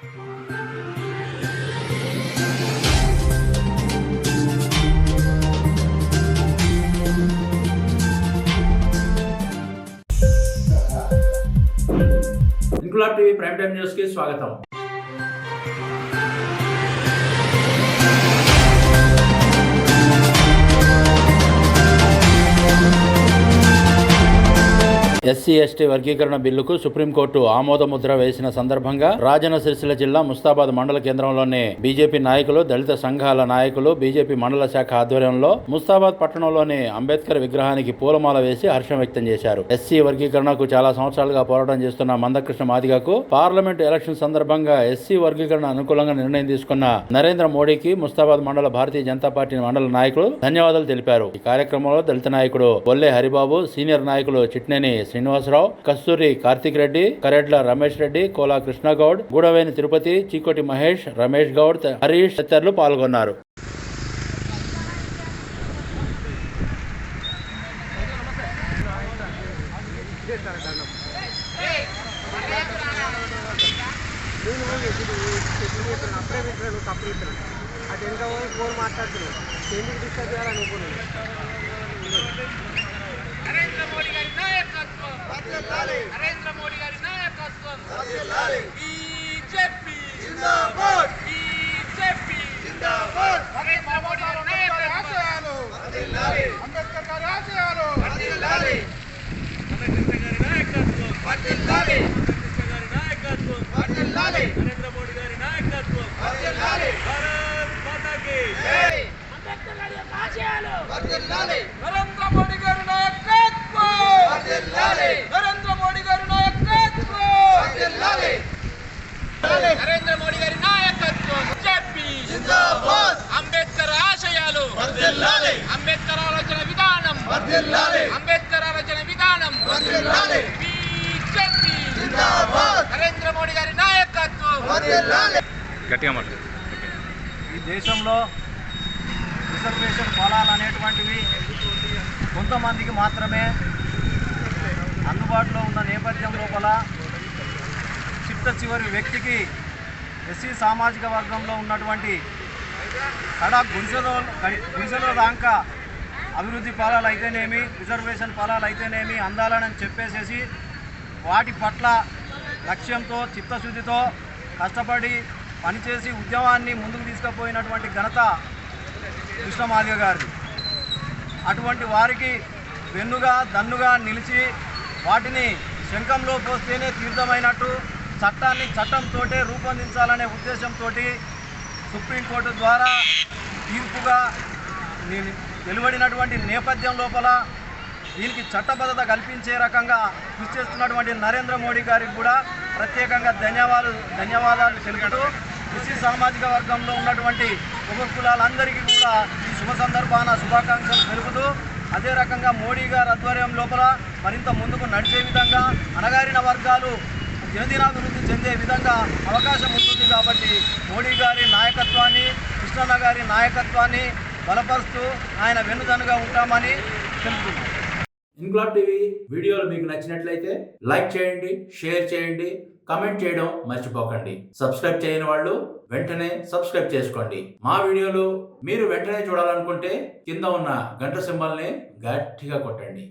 Inquilab TV prime time news కి స్వాగతం. SC ST వర్గీకరణ బిల్లుకు సుప్రీంకోర్టు ఆమోద ముద్ర వేసిన సందర్భంగా రాజన్న సిరిసిల్ల జిల్లా ముస్తాబాద్ మండల కేంద్రంలోని బీజేపీ నాయకులు, దళిత సంఘాల నాయకులు, బీజేపీ మండల శాఖ ఆధ్వర్యంలో ముస్తాబాద్ పట్టణంలోని అంబేద్కర్ విగ్రహానికి పూలమాల వేసి హర్షం వ్యక్తం చేశారు. ఎస్సీ వర్గీకరణకు చాలా సంవత్సరాలుగా పోరాటం చేస్తున్న మందకృష్ణ మాదిగకు పార్లమెంటు ఎలక్షన్ సందర్భంగా ఎస్సీ వర్గీకరణ అనుకూలంగా నిర్ణయం తీసుకున్న నరేంద్ర మోడీకి ముస్తాబాద్ మండల భారతీయ జనతా పార్టీ మండల నాయకులు ధన్యవాదాలు తెలిపారు. ఈ కార్యక్రమంలో దళిత నాయకుడు బొల్లె హరిబాబు, సీనియర్ నాయకులు చిట్నేని శ్రీనివాసరావు, కస్తూరి కార్తిక్ రెడ్డి, కరెడ్ల రమేష్ రెడ్డి, కోలా కృష్ణగౌడ్, గూడవేని తిరుపతి, చీకోటి మహేష్, రమేష్ గౌడ్, హరీష్ తదితరులు పాల్గొన్నారు. నరేంద్ర మోడీ గారి నాయకత్వం వర్ధిల్లాలి. నరేంద్ర మోడీ గారి నాయకత్వం వర్ధిల్లాలి. బీజేపీ జిందాబాద్. బీజేపీ జిందాబాద్. నరేంద్ర మోడీ గారి నాయకత్వం వర్ధిల్లాలి. అంబేద్కర్ గారి ఆశయాలు వర్ధిల్లాలి. అంబేద్కర్ గారి నాయకత్వం వర్ధిల్లాలి. అంబేద్కర్ గారి నాయకత్వం వర్ధిల్లాలి. నరేంద్ర మోడీ గారి నాయకత్వం వర్ధిల్లాలి. భారత్ మాతా కీ జై. అంబేద్కర్ గారి ఆశయాలు వర్ధిల్లాలి. నరేంద్ర మోడీ గారి నాయకత్వం వర్ధిల్లాలి. నరేంద్ర మోడీ గారి నాయకత్వం వర్ధిల్లాలి. నరేంద్ర మోడీ గారి నాయకత్వం బీజేపీ జిందాబాద్. అంబేద్కర్ ఆశయాలు వర్ధిల్లాలి. అంబేద్కర్ ఆలోచన విధానం వర్ధిల్లాలి. అంబేద్కర్ ఆలోచన విధానం వర్ధిల్లాలి. బీజేపీ జిందాబాద్. నరేంద్ర మోడీ గారి నాయకత్వం వర్ధిల్లాలి. గట్టిగా మాట్లాడు. ఈ దేశంలో రిజర్వేషన్ ఫలాలు అనేటువంటివి కొంతమందికి మాత్రమే అందుబాటులో ఉన్న నేపథ్యం లోపల చిట్ట చివరి వ్యక్తికి ఎస్సీ సామాజిక వర్గంలో ఉన్నటువంటి కడ గుడిసెలో దాకా అభివృద్ధి ఫలాలు అయితేనేమి, రిజర్వేషన్ ఫలాలు అయితేనేమి అందాలని చెప్పేసేసి వాటి పట్ల లక్ష్యంతో, చిత్తశుద్ధితో కష్టపడి పనిచేసి ఉద్యమాన్ని ముందుకు తీసుకుపోయినటువంటి ఘనత కృష్ణమాదిగ గారిది. అటువంటి వారికి వెన్నుగా దన్నుగా నిలిచి వాటిని శంఖంలో పోస్తేనే తీర్థమైనట్టు చట్టాన్ని చట్టంతో రూపొందించాలనే ఉద్దేశంతో సుప్రీంకోర్టు ద్వారా తీర్పుగా వెలువడినటువంటి నేపథ్యం లోపల దీనికి చట్టబద్ధత కల్పించే రకంగా కృషి చేస్తున్నటువంటి నరేంద్ర మోడీ గారికి కూడా ప్రత్యేకంగా ధన్యవాదాలు తెలుపుతూ ఎస్సీ సామాజిక వర్గంలో ఉన్నటువంటి ఉపకులాలందరికీ కూడా ఈ శుభ సందర్భాన శుభాకాంక్షలు తెలుపుతూ, అదే రకంగా మోడీ గారి ఆధ్వర్యం లోపల మరింత ముందుకు నడిచే విధంగా అణగారిన వర్గాలు దినదినాభివృద్ధి చెందే విధంగా అవకాశం ఉంటుంది. కాబట్టి మోడీ గారి నాయకత్వాన్ని, కృష్ణన్న గారి నాయకత్వాన్ని బలపరుస్తూ ఆయన వెన్నుదన్నుగా ఉంటామని తెలుపుతున్నాం. ఇంక్లాబ్ టీవీ వీడియోలు మీకు నచ్చినట్లయితే లైక్ చేయండి, షేర్ చేయండి, కమెంట్ చేయడం మర్చిపోకండి. సబ్స్క్రైబ్ చేయని వాళ్ళు వెంటనే సబ్స్క్రైబ్ చేసుకోండి. మా వీడియోలు మీరు వెంటనే చూడాలనుకుంటే కింద ఉన్న గంట సింబల్ని గట్టిగా కొట్టండి.